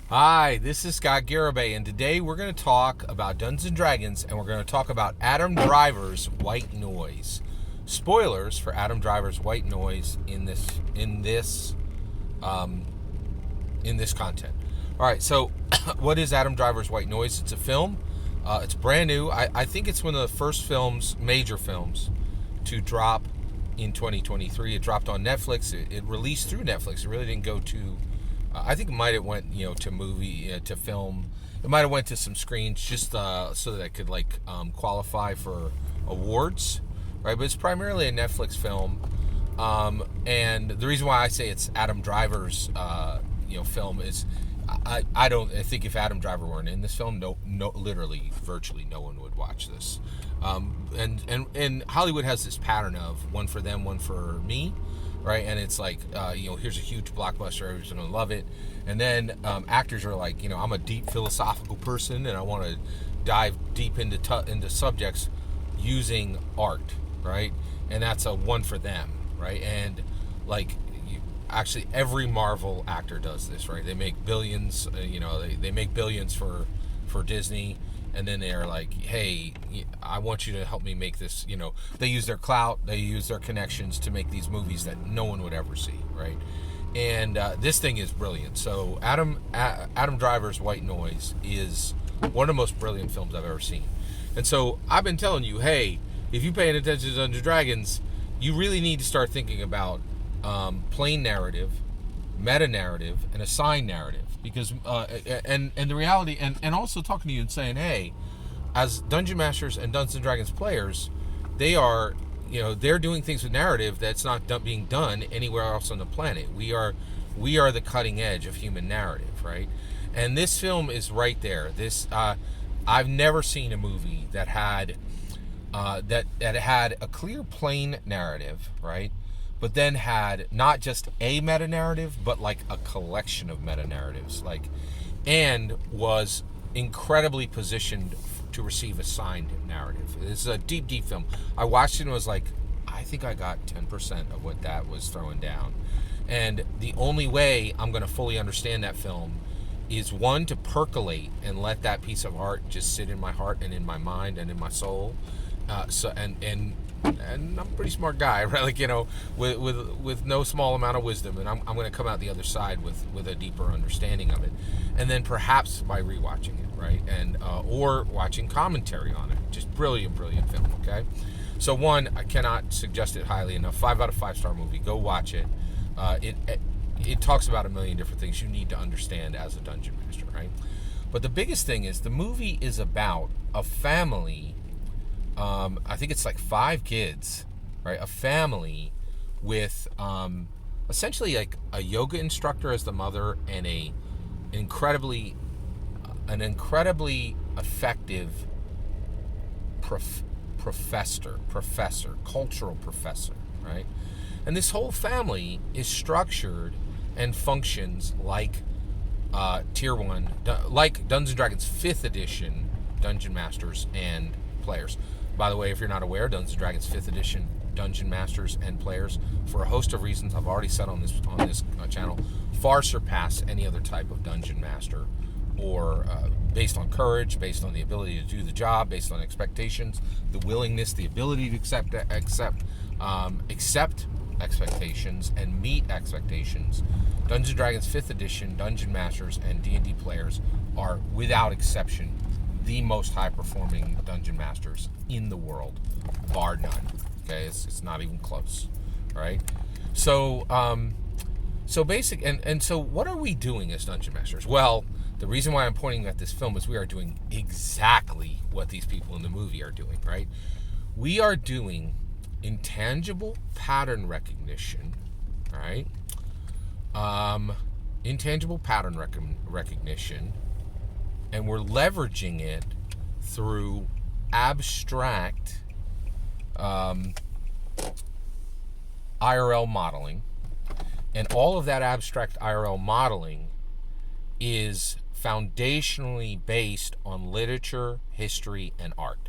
Hi, this is Scott Garibay, and today we're going to talk about Dungeons and Dragons, and we're going to talk about Adam Driver's White Noise. Spoilers for Adam Driver's White Noise um, in this content. All right, so what is Adam Driver's White Noise? It's a film. It's brand new. I think it's one of the first films, major films, to drop in 2023. It dropped on Netflix. It released through Netflix. It really didn't go to. I think it might have went, to movie, to film. It might have went to some screens just so that I could qualify for awards, right? But it's primarily a Netflix film, and the reason why I say it's Adam Driver's, film is I think if Adam Driver weren't in this film, literally, virtually no one would watch this. And Hollywood has this pattern of one for them, one for me, right? And it's like, here's a huge blockbuster, everyone's gonna love it. And then actors are like, I'm a deep philosophical person, and I want to dive deep into subjects using art, right? And that's a one for them, right? And actually every Marvel actor does this, right? They make billions, they make billions for Disney, and then they're like, hey, I want you to help me make this. They use their clout, they use their connections to make these movies that no one would ever see, right? And this thing is brilliant. So Adam Driver's White Noise is one of the most brilliant films I've ever seen. And so I've been telling you, hey, if you're paying attention to Dungeons & Dragons, you really need to start thinking about plain narrative, meta narrative, and assigned narrative. Because and the reality, and also talking to you and saying, hey, as Dungeon Masters and Dungeons and Dragons players, they are, they're doing things with narrative that's not being done anywhere else on the planet. We are the cutting edge of human narrative, right? And this film is right there. I've never seen a movie that had that had a clear, plain narrative, right? But then had not just a meta narrative, but like a collection of meta narratives, and was incredibly positioned to receive a signed narrative. This is a deep, deep film. I watched it and was like, I think I got 10% of what that was throwing down. And the only way I'm going to fully understand that film is, one, to percolate and let that piece of art just sit in my heart and in my mind and in my soul. And I'm a pretty smart guy, right? With no small amount of wisdom, and I'm going to come out the other side with a deeper understanding of it, and then perhaps by rewatching it, right? And or watching commentary on it. Just brilliant film. Okay, so one, I cannot suggest it highly enough. 5 out of 5 star movie. Go watch it. It talks about a million different things you need to understand as a dungeon master, right? But the biggest thing is the movie is about a family. I think it's like 5 kids, right? A family with essentially like a yoga instructor as the mother, and an incredibly effective professor, cultural professor, right? And this whole family is structured and functions like Tier 1, like Dungeons & Dragons 5th edition Dungeon Masters and players. By the way, if you're not aware, Dungeons & Dragons 5th edition Dungeon Masters and players, for a host of reasons I've already said on this channel, far surpass any other type of Dungeon Master, or based on courage, based on the ability to do the job, based on expectations, the willingness, the ability to accept expectations and meet expectations. Dungeons & Dragons 5th edition Dungeon Masters and D&D players are, without exception, the most high-performing dungeon masters in the world, bar none. Okay, it's not even close, right? So, so what are we doing as dungeon masters? Well, the reason why I'm pointing at this film is we are doing exactly what these people in the movie are doing, right? We are doing intangible pattern recognition, right? Intangible pattern recognition. And we're leveraging it through abstract IRL modeling. And all of that abstract IRL modeling is foundationally based on literature, history, and art.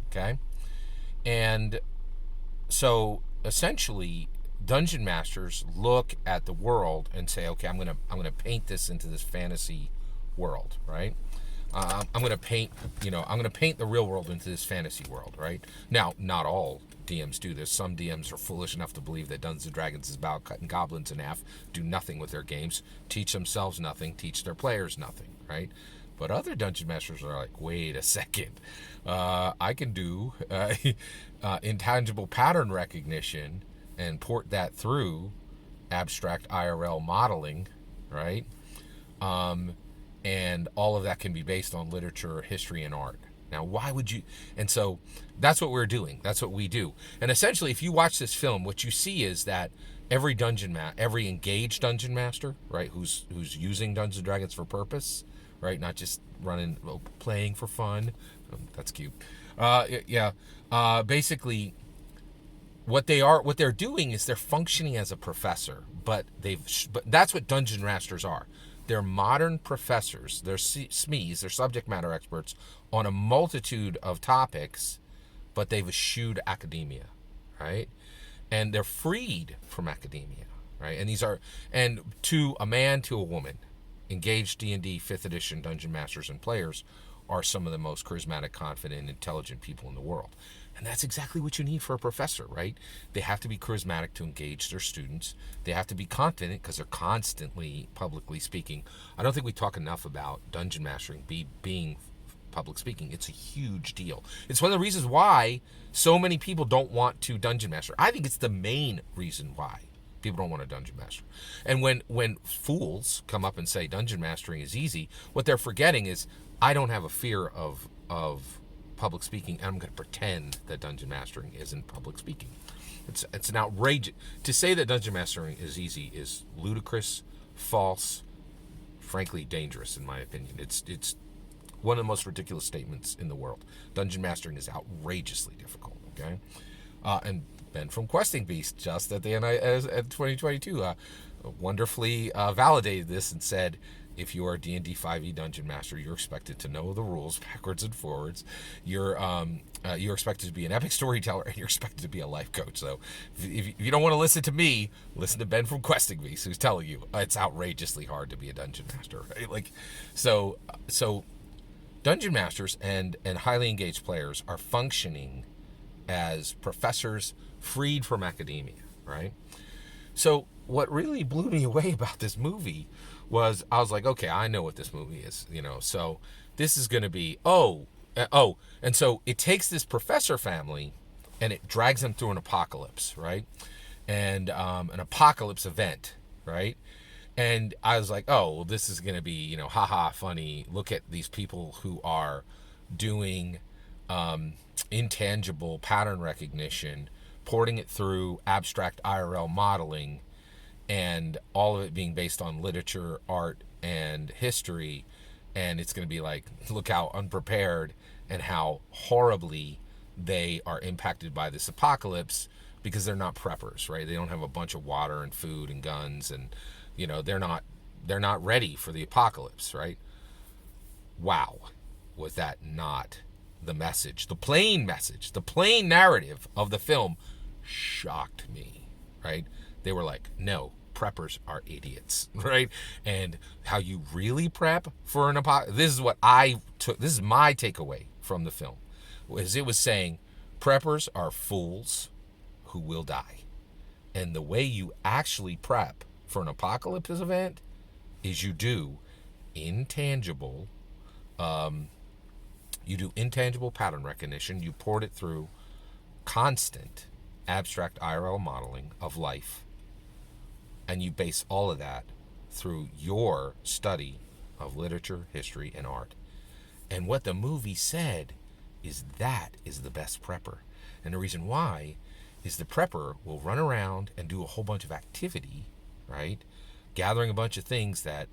Okay? And so essentially, dungeon masters look at the world and say, okay, I'm gonna paint this into this fantasy world, right? I'm going to paint, I'm going to paint the real world into this fantasy world, right? Now, not all DMs do this. Some DMs are foolish enough to believe that Dungeons and Dragons is about cutting goblins in half, do nothing with their games, teach themselves nothing, teach their players nothing, right? But other dungeon masters are like, wait a second, I can do intangible pattern recognition and port that through abstract IRL modeling, right? And all of that can be based on literature, history, and art. Now, why would you? And so that's what we're doing. That's what we do. And essentially, if you watch this film, what you see is that every every engaged dungeon master, right, who's using Dungeons and Dragons for purpose, right, not just playing for fun. That's cute. Basically, what they're doing is they're functioning as a professor, but that's what dungeon masters are. They're modern professors. They're SMEs. They're subject matter experts on a multitude of topics, but they've eschewed academia, right? And they're freed from academia, right? And to a man, to a woman, engaged D&D 5th edition dungeon masters and players are some of the most charismatic, confident, intelligent people in the world. And that's exactly what you need for a professor, right? They have to be charismatic to engage their students. They have to be confident because they're constantly publicly speaking. I don't think we talk enough about dungeon mastering being public speaking. It's a huge deal. It's one of the reasons why so many people don't want to dungeon master. I think it's the main reason why people don't want to dungeon master. And when fools come up and say dungeon mastering is easy, what they're forgetting is I don't have a fear of public speaking, and I'm going to pretend that dungeon mastering isn't public speaking. It's an outrage to say that dungeon mastering is easy is ludicrous, false, frankly dangerous in my opinion. It's one of the most ridiculous statements in the world. Dungeon mastering is outrageously difficult. Okay, and Ben from Questing Beast just at the end at 2022 wonderfully validated this and said, if you are a D&D 5e dungeon master, you're expected to know the rules backwards and forwards. You're expected to be an epic storyteller, and you're expected to be a life coach. So if you don't want to listen to me, listen to Ben from Questing Beast, who's telling you it's outrageously hard to be a dungeon master, right? Like, so dungeon masters and highly engaged players are functioning as professors freed from academia, right? So what really blew me away about this movie was I was like, okay, I know what this movie is, so this is going to be, and so it takes this professor family and it drags them through an apocalypse, right? And an apocalypse event, right? And I was like, oh, well, this is going to be, haha, funny. Look at these people who are doing intangible pattern recognition, porting it through abstract IRL modeling, and all of it being based on literature, art, and history. And it's going to be like, look how unprepared and how horribly they are impacted by this apocalypse because they're not preppers, right? They don't have a bunch of water and food and guns, and they're not ready for the apocalypse, right? Wow, was that not the message? The plain message, the plain narrative of the film shocked me, right? They were like, no, preppers are idiots, right? And how you really prep for an apocalypse. This is what I took. This is my takeaway from the film. It was saying preppers are fools who will die. And the way you actually prep for an apocalypse event is you do intangible pattern recognition. You port it through constant abstract IRL modeling of life. And you base all of that through your study of literature, history, and art. And what the movie said is that is the best prepper. And the reason why is the prepper will run around and do a whole bunch of activity, right? Gathering a bunch of things that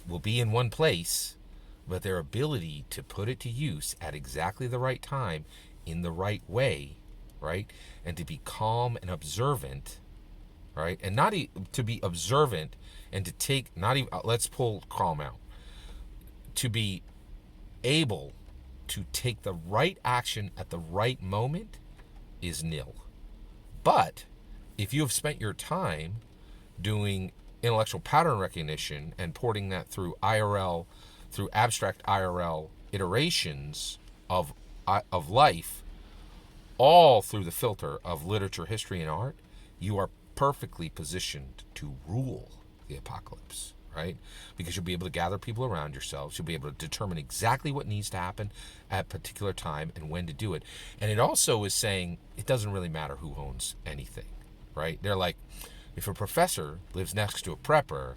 will be in one place, but their ability to put it to use at exactly the right time in the right way, right? And to be calm and observant, right? And not to be observant and to take, not even, let's pull calm out. To be able to take the right action at the right moment is nil. But if you have spent your time doing intellectual pattern recognition and porting that through IRL through abstract IRL iterations of life, all through the filter of literature, history, and art, you are perfectly positioned to rule the apocalypse, right? Because you'll be able to gather people around yourselves. You'll be able to determine exactly what needs to happen at a particular time and when to do it. And it also is saying it doesn't really matter who owns anything, right? They're like, if a professor lives next to a prepper,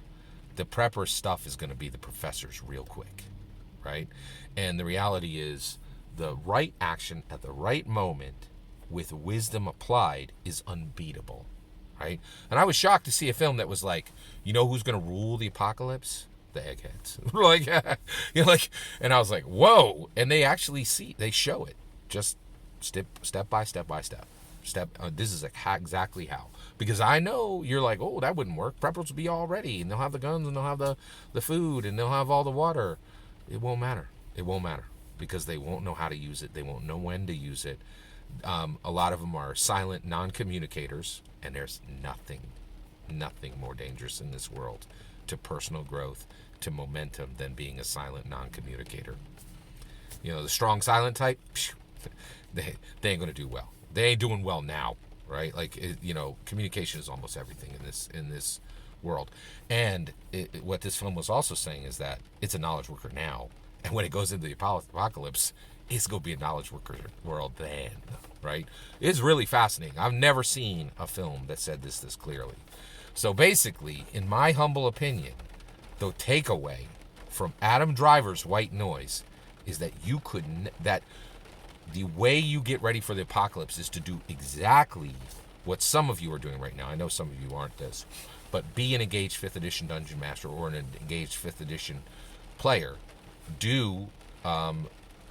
the prepper's stuff is going to be the professor's real quick, right? And the reality is the right action at the right moment with wisdom applied is unbeatable, right? And I was shocked to see a film that was like, you know who's going to rule the apocalypse? The eggheads. And I was like, whoa. And they actually they show it just step by step by step. This is exactly how. Because I know you're like, oh, that wouldn't work. Preppers will be all ready, and they'll have the guns, and they'll have the food, and they'll have all the water. It won't matter. It won't matter. Because they won't know how to use it. They won't know when to use it. A lot of them are silent non-communicators, and there's nothing more dangerous in this world to personal growth, to momentum, than being a silent non-communicator. The strong silent type, they ain't going to do well. They ain't doing well now, right? Communication is almost everything in this world. And what this film was also saying is that it's a knowledge worker now. And when it goes into the apocalypse, it's going to be a knowledge worker world then, right? It's really fascinating. I've never seen a film that said this clearly. So basically, in my humble opinion, the takeaway from Adam Driver's White Noise is that that the way you get ready for the apocalypse is to do exactly what some of you are doing right now. I know some of you aren't this, but be an engaged 5th edition Dungeon Master or an engaged 5th edition player. Do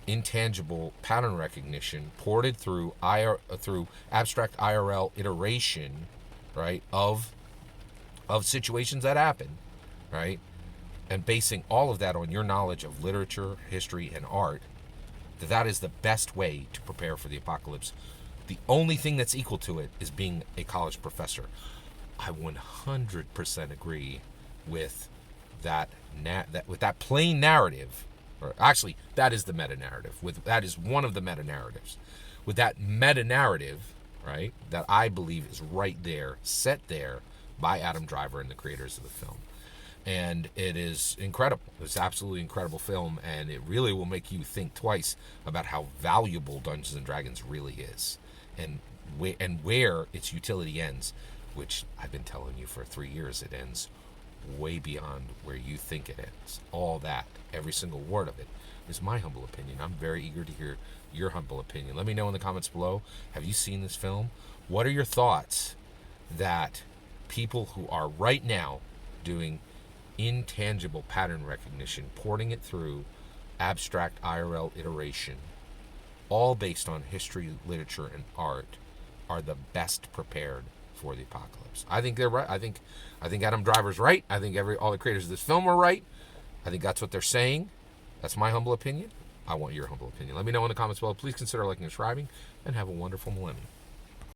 intangible pattern recognition ported through abstract IRL iteration, right, of situations that happen, right, and basing all of that on your knowledge of literature, history, and art. That is the best way to prepare for the apocalypse. The only thing that's equal to it is being a college professor. I 100% agree with that with that plain narrative, or actually that is the meta narrative. That is one of the meta narratives. With that meta narrative, right, that I believe is right there, set there by Adam Driver and the creators of the film. And it is incredible. It's absolutely incredible film, and it really will make you think twice about how valuable Dungeons and Dragons really is, and where its utility ends, which I've been telling you for 3 years. It ends way beyond where you think it ends. All that, every single word of it, is my humble opinion. I'm very eager to hear your humble opinion. Let me know in the comments below. Have you seen this film? What are your thoughts that people who are right now doing intangible pattern recognition, porting it through abstract IRL iteration, all based on history, literature, and art, are the best prepared for the apocalypse? I think they're right. I think Adam Driver's right. I think all the creators of this film are right. I think that's what they're saying. That's my humble opinion. I want your humble opinion. Let me know in the comments below. Please consider liking and subscribing, and have a wonderful millennium.